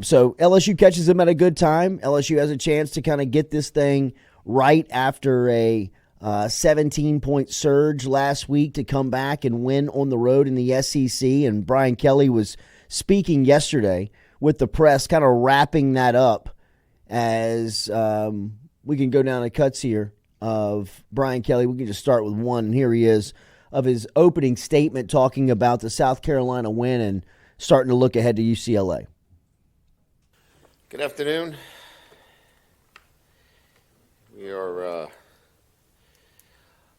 So LSU catches them at a good time. LSU has a chance to kind of get this thing right after a 17-point surge last week to come back and win on the road in the SEC. And Brian Kelly was speaking yesterday with the press, kind of wrapping that up as we can go down the cuts here of Brian Kelly. We can just start with one, and here he is of his opening statement talking about the South Carolina win and starting to look ahead to UCLA. Good afternoon. We are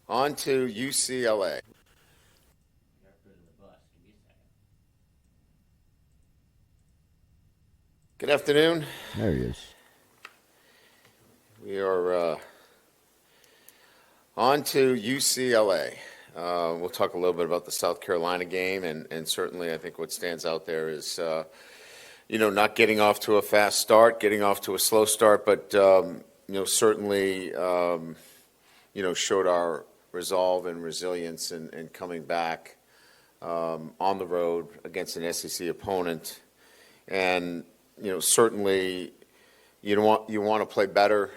on to UCLA. Good afternoon. There he is. We are on to UCLA. We'll talk a little bit about the South Carolina game, and certainly I think what stands out there is, not getting off to a fast start, getting off to a slow start, but, certainly, showed our resolve and resilience in coming back on the road against an SEC opponent. And, certainly you want to play better,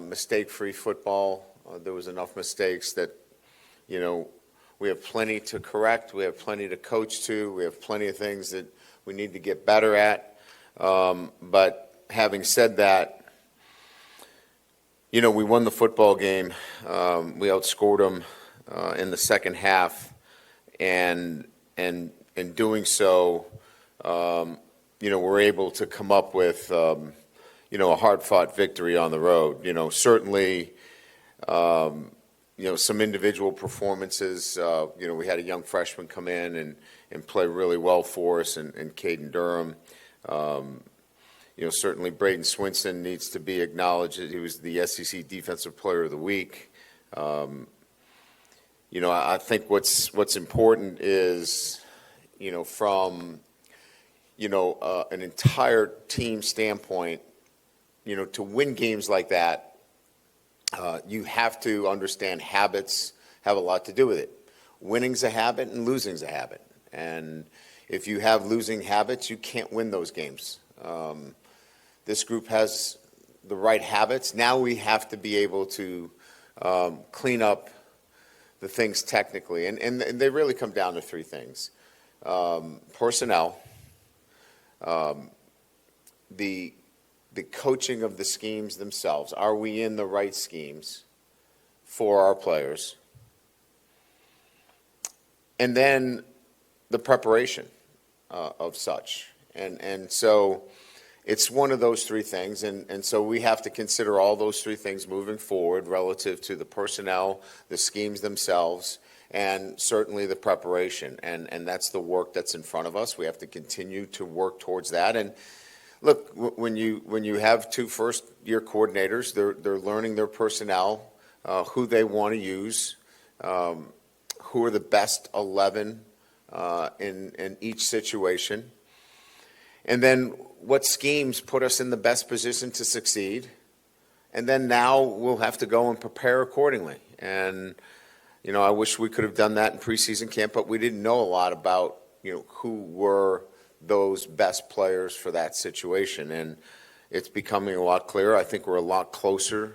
mistake-free football. There was enough mistakes that, we have plenty to correct. We have plenty to coach to. We have plenty of things that we need to get better at. But having said that, we won the football game. We outscored them in the second half, and in doing so, we're able to come up with, a hard-fought victory on the road. Certainly, some individual performances. We had a young freshman come in and play really well for us, and Caden Durham. Certainly Braden Swinson needs to be acknowledged. He was the SEC Defensive Player of the Week. I think what's important is, from, an entire team standpoint, to win games like that, you have to understand habits have a lot to do with it. Winning's a habit and losing's a habit. And if you have losing habits, you can't win those games. This group has the right habits. Now we have to be able to clean up the things technically. And they really come down to three things. Personnel, the coaching of the schemes themselves. Are we in the right schemes for our players? And then the preparation of such. And so it's one of those three things. And so we have to consider all those three things moving forward relative to the personnel, the schemes themselves, and certainly the preparation. And that's the work that's in front of us. We have to continue to work towards that. And look, when you have two first-year coordinators, they're learning their personnel, who they want to use, who are the best 11 in each situation, and then what schemes put us in the best position to succeed. And then now we'll have to go and prepare accordingly. And, I wish we could have done that in preseason camp, but we didn't know a lot about, who were those best players for that situation. And it's becoming a lot clearer. I think we're a lot closer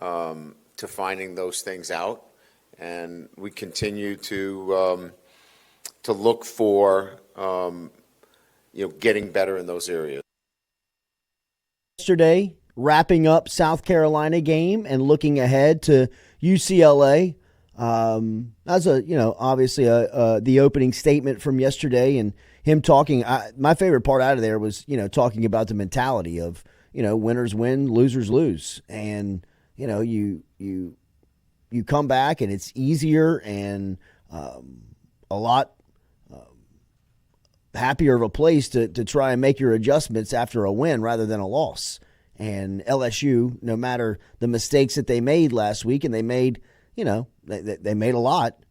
to finding those things out. And we continue to look for, getting better in those areas. Yesterday, wrapping up South Carolina game and looking ahead to UCLA. That's obviously the opening statement from yesterday, and him talking. My favorite part out of there was, talking about the mentality of, winners win, losers lose, and you come back and it's easier and a lot happier of a place to try and make your adjustments after a win rather than a loss. And LSU, no matter the mistakes that they made last week, and they made, they made a lot,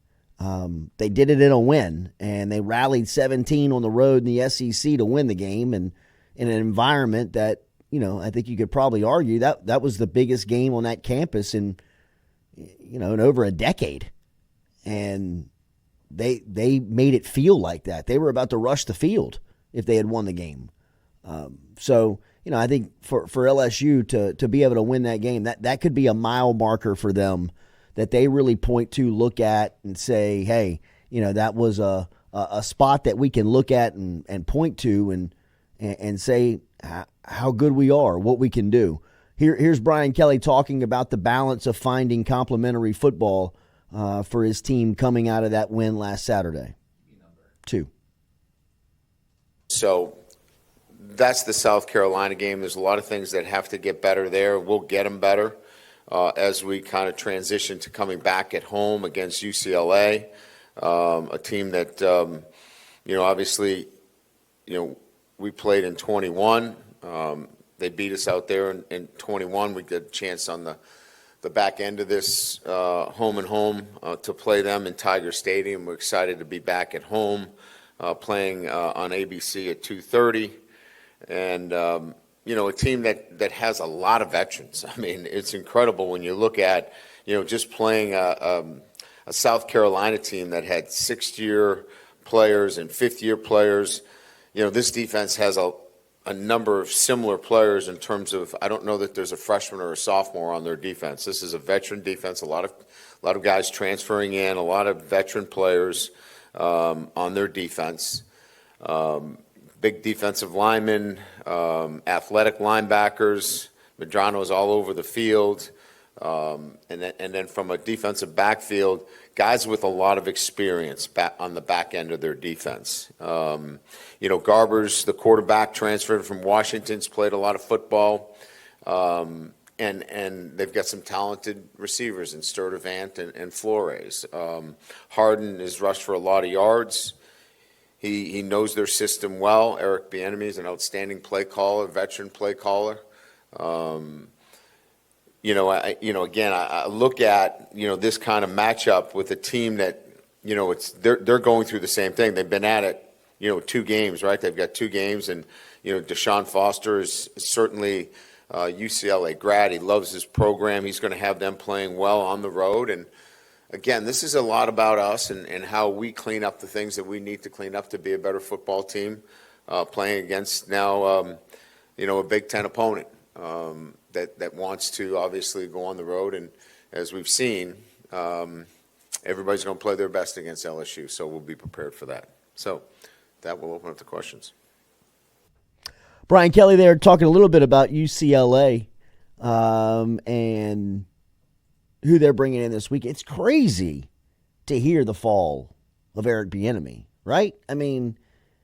they did it in a win, and they rallied 17 on the road in the SEC to win the game, and in an environment that, I think you could probably argue that was the biggest game on that campus in over a decade. And they made it feel like that. They were about to rush the field if they had won the game. So, I think for LSU to be able to win that game, that could be a mile marker for them that they really point to, look at, and say, hey, that was a spot that we can look at and point to and say how good we are, what we can do. Here's Brian Kelly talking about the balance of finding complementary football for his team coming out of that win last Saturday. 2. So that's the South Carolina game. There's a lot of things that have to get better there. We'll get them better as we kind of transition to coming back at home against UCLA, a team that, obviously, we played in 21. They beat us out there in 21. We get a chance on the back end of this home and home to play them in Tiger Stadium. We're excited to be back at home playing on ABC at 2:30. And, a team that has a lot of veterans. I mean, it's incredible when you look at, just playing a South Carolina team that had 6th-year players and 5th-year players. This defense has a number of similar players in terms of, I don't know that there's a freshman or a sophomore on their defense. This is a veteran defense, a lot of guys transferring in, a lot of veteran players on their defense. Big defensive linemen, athletic linebackers. Medrano's all over the field. And then from a defensive backfield, guys with a lot of experience on the back end of their defense. Garbers, the quarterback, transferred from Washington's played a lot of football. And they've got some talented receivers in Sturdivant and Flores. Harden has rushed for a lot of yards. He knows their system well. Eric Bieniemy is an outstanding play caller, veteran play caller. Again, I look at, this kind of matchup with a team that, they're going through the same thing. They've been at it, 2 games, right? They've got 2 games, and, Deshaun Foster is certainly UCLA grad. He loves his program. He's going to have them playing well on the road. And, again, this is a lot about us and how we clean up the things that we need to clean up to be a better football team, playing against now, a Big Ten opponent that wants to obviously go on the road. And as we've seen, everybody's going to play their best against LSU, so we'll be prepared for that. So that will open up the questions. Brian Kelly there talking a little bit about UCLA and who they're bringing in this week. It's crazy to hear the fall of Eric Bieniemy, right? I mean,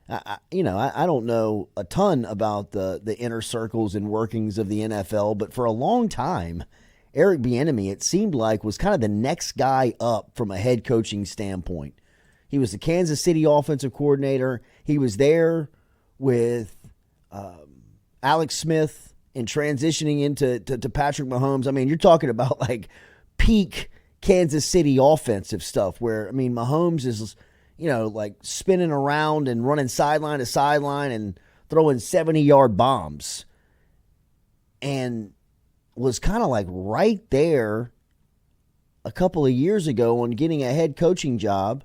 I don't know a ton about the inner circles and workings of the NFL, but for a long time, Eric Bieniemy, it seemed like, was kind of the next guy up from a head coaching standpoint. He was the Kansas City offensive coordinator. He was there with Alex Smith and transitioning into Patrick Mahomes. I mean, you're talking about like peak Kansas City offensive stuff where, I mean, Mahomes is, like spinning around and running sideline to sideline and throwing 70-yard bombs, and was kind of like right there a couple of years ago on getting a head coaching job.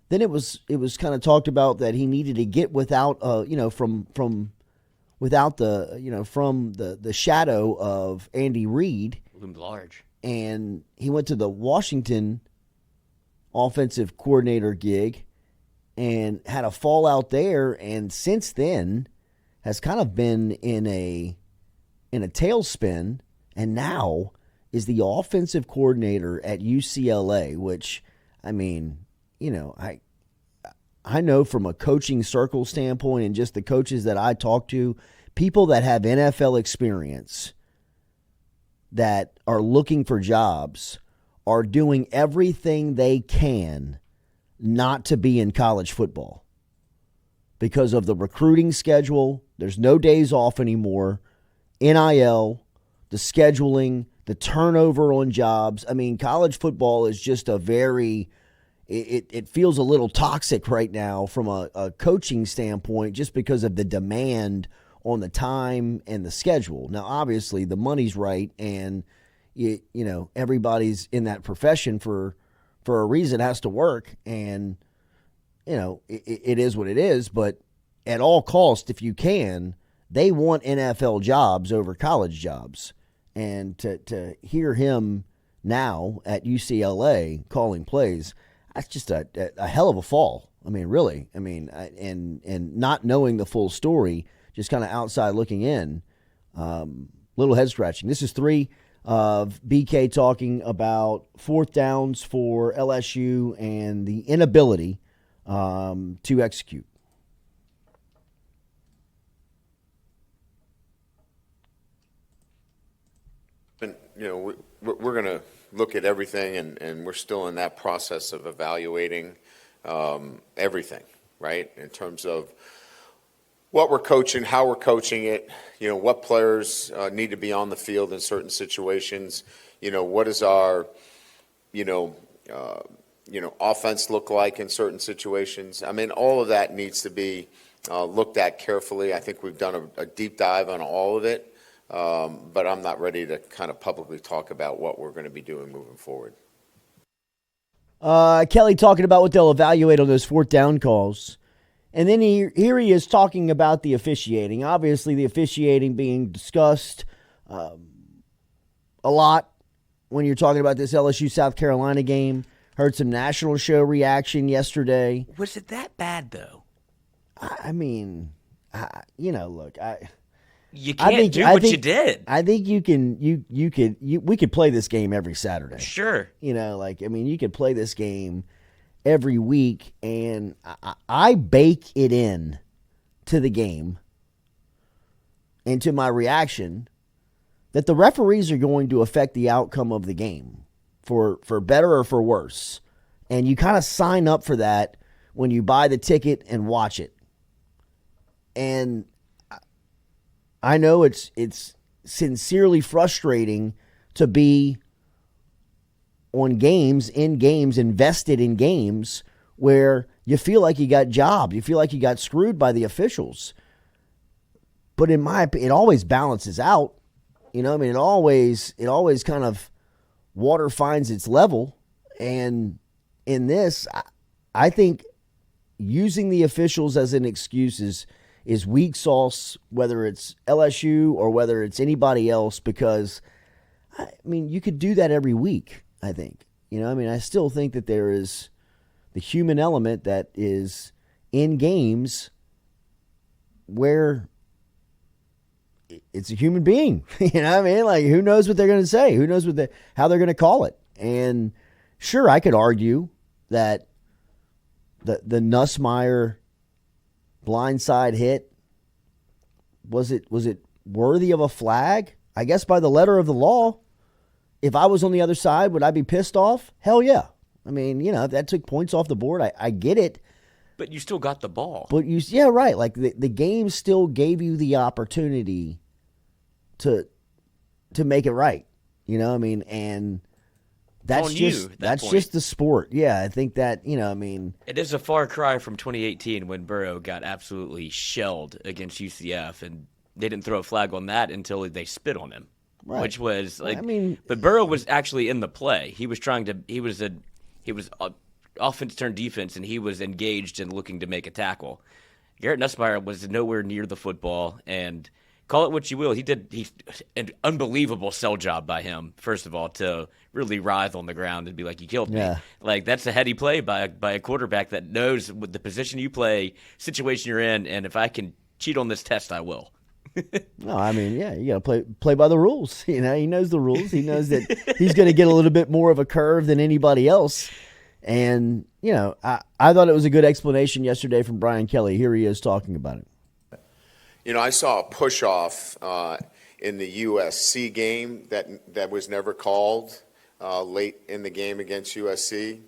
Then it was kind of talked about that he needed to get without from the shadow of Andy Reid. Loomed large. And he went to the Washington offensive coordinator gig and had a fallout there, and since then has kind of been in a tailspin, and now is the offensive coordinator at UCLA, which, I mean, I know from a coaching circle standpoint and just the coaches that I talk to, people that have NFL experience that are looking for jobs are doing everything they can not to be in college football because of the recruiting schedule. There's no days off anymore. NIL, the scheduling, the turnover on jobs. I mean, college football is just it feels a little toxic right now from a coaching standpoint just because of the demand on the time and the schedule. Now, obviously, the money's right, and everybody's in that profession for a reason. It has to work, and it is what it is. But at all costs, if you can, they want NFL jobs over college jobs. And to hear him now at UCLA calling plays, that's just a hell of a fall. I mean, really. I mean, and not knowing the full story, just kind of outside looking in, little head scratching. This is 3 of BK talking about fourth downs for LSU and the inability to execute. And, we're going to look at everything, and we're still in that process of evaluating everything, right, in terms of what we're coaching, how we're coaching it, what players need to be on the field in certain situations, what does our, offense look like in certain situations. I mean, all of that needs to be looked at carefully. I think we've done a deep dive on all of it. But I'm not ready to kind of publicly talk about what we're going to be doing moving forward. Kelly talking about what they'll evaluate on those fourth down calls. And then here he is talking about the officiating. Obviously, the officiating being discussed a lot when you're talking about this LSU South Carolina game. Heard some national show reaction yesterday. Was it that bad, though? I mean, look, you can't do what you did. I think we could play this game every Saturday. Sure. You could play this game every week, and I bake it in to the game and to my reaction that the referees are going to affect the outcome of the game for better or for worse. And you kind of sign up for that when you buy the ticket and watch it. And I know it's sincerely frustrating to be on games, invested in games where you feel like you got jobbed, you feel like you got screwed by the officials. But in my opinion, it always balances out. It always kind of water finds its level. And in this, I think using the officials as an excuse is weak sauce, whether it's LSU or whether it's anybody else, because, you could do that every week, I think. I still think that there is the human element that is in games where it's a human being. Who knows what they're going to say? Who knows how they're going to call it? And sure, I could argue that the Nussmeier blindside hit, was it worthy of a flag? I guess by the letter of the law. If I was on the other side, would I be pissed off? Hell yeah. If that took points off the board, I get it. But you still got the ball. But yeah, right. Like the game still gave you the opportunity to make it right. And that's just the sport. Yeah, I think that, it is a far cry from 2018 when Burrow got absolutely shelled against UCF, and they didn't throw a flag on that until they spit on him. Right. Which was but Burrow was actually in the play. He was offense turned defense, and he was engaged and looking to make a tackle. Garrett Nussmeier was nowhere near the football, and call it what you will, he's an unbelievable sell job by him. First of all, to really writhe on the ground and be like, "You killed me." Like, that's a heady play by a quarterback that knows what the position you play, situation you're in, and if I can cheat on this test, I will. No, you got to play by the rules. He knows the rules. He knows that he's going to get a little bit more of a curve than anybody else. And, I thought it was a good explanation yesterday from Brian Kelly. Here he is talking about it. I saw a push-off in the USC game that was never called late in the game against USC.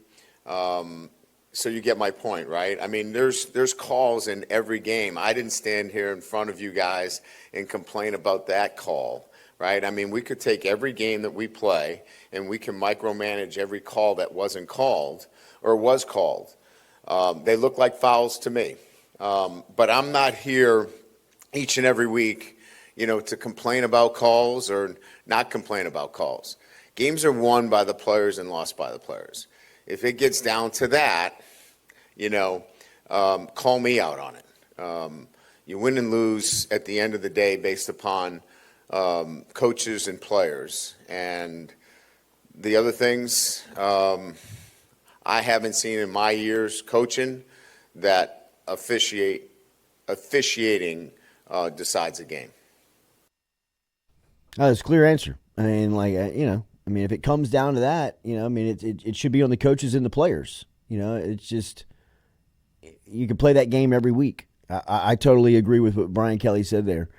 So you get my point, right? There's calls in every game. I didn't stand here in front of you guys and complain about that call, right? We could take every game that we play and we can micromanage every call that wasn't called or was called. They look like fouls to me. But I'm not here each and every week, to complain about calls or not complain about calls. Games are won by the players and lost by the players. If it gets down to that, call me out on it. You win and lose at the end of the day based upon coaches and players. And the other things I haven't seen in my years coaching that officiating decides a game. That's a clear answer. I mean, if it comes down to that, it should be on the coaches and the players. It's just, you can play that game every week. I totally agree with what Brian Kelly said there.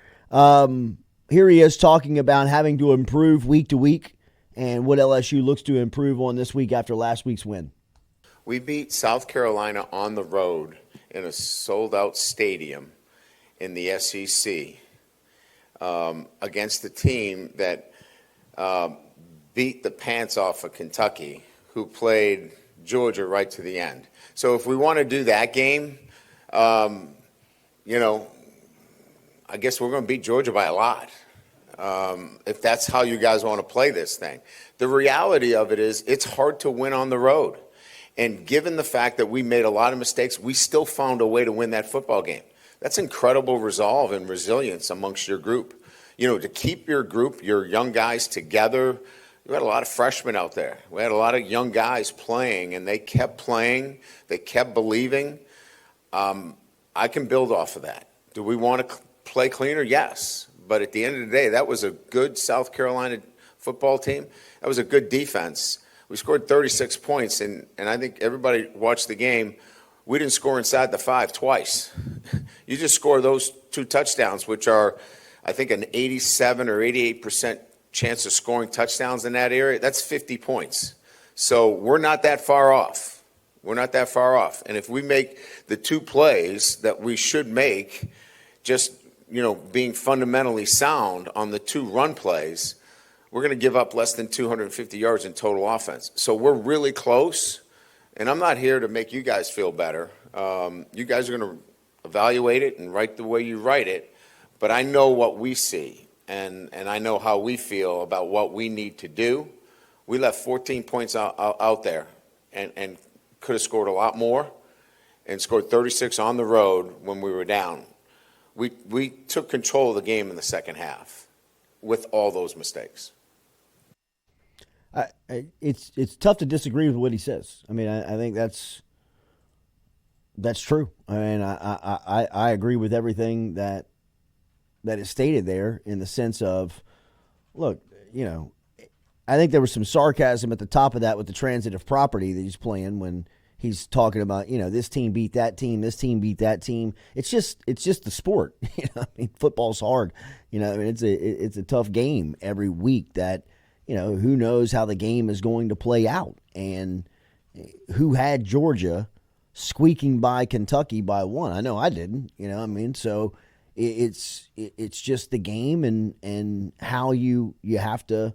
Here he is talking about having to improve week to week and what LSU looks to improve on this week after last week's win. We beat South Carolina on the road in a sold-out stadium in the SEC against the team that beat the pants off of Kentucky, who played Georgia right to the end. So if we want to do that game, I guess we're going to beat Georgia by a lot. If that's how you guys want to play this thing. The reality of it is it's hard to win on the road. And given the fact that we made a lot of mistakes, we still found a way to win that football game. That's incredible resolve and resilience amongst your group. To keep your group, your young guys together. We had a lot of freshmen out there. We had a lot of young guys playing, and they kept playing. They kept believing. I can build off of that. Do we want to play cleaner? Yes. But at the end of the day, that was a good South Carolina football team. That was a good defense. We scored 36 points, and I think everybody watched the game. We didn't score inside the 5 twice. You just score those 2 touchdowns, which are, I think, an 87 or 88% chance of scoring touchdowns in that area. That's 50 points. So we're not that far off. We're not that far off. And if we make the 2 plays that we should make, just, being fundamentally sound on the 2 run plays, we're going to give up less than 250 yards in total offense. So we're really close, and I'm not here to make you guys feel better. You guys are going to evaluate it and write the way you write it, but I know what we see, and I know how we feel about what we need to do. We left 14 points out there and could have scored a lot more and scored 36 on the road when we were down. We took control of the game in the second half with all those mistakes. It's tough to disagree with what he says. I mean, I think that's true. I mean, I agree with everything that is stated there in the sense of, look, I think there was some sarcasm at the top of that with the transitive property that he's playing when he's talking about, this team beat that team, this team beat that team. It's just the sport. I mean, football's hard. It's a tough game every week that, who knows how the game is going to play out. And who had Georgia squeaking by Kentucky by 1? I know I didn't, so it's just the game and how you have to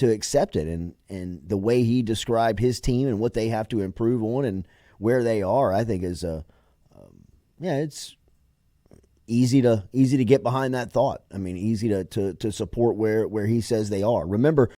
accept it. And the way he described his team and what they have to improve on and where they are, I think is it's easy to get behind that thought. I mean, easy to support where he says they are. Remember,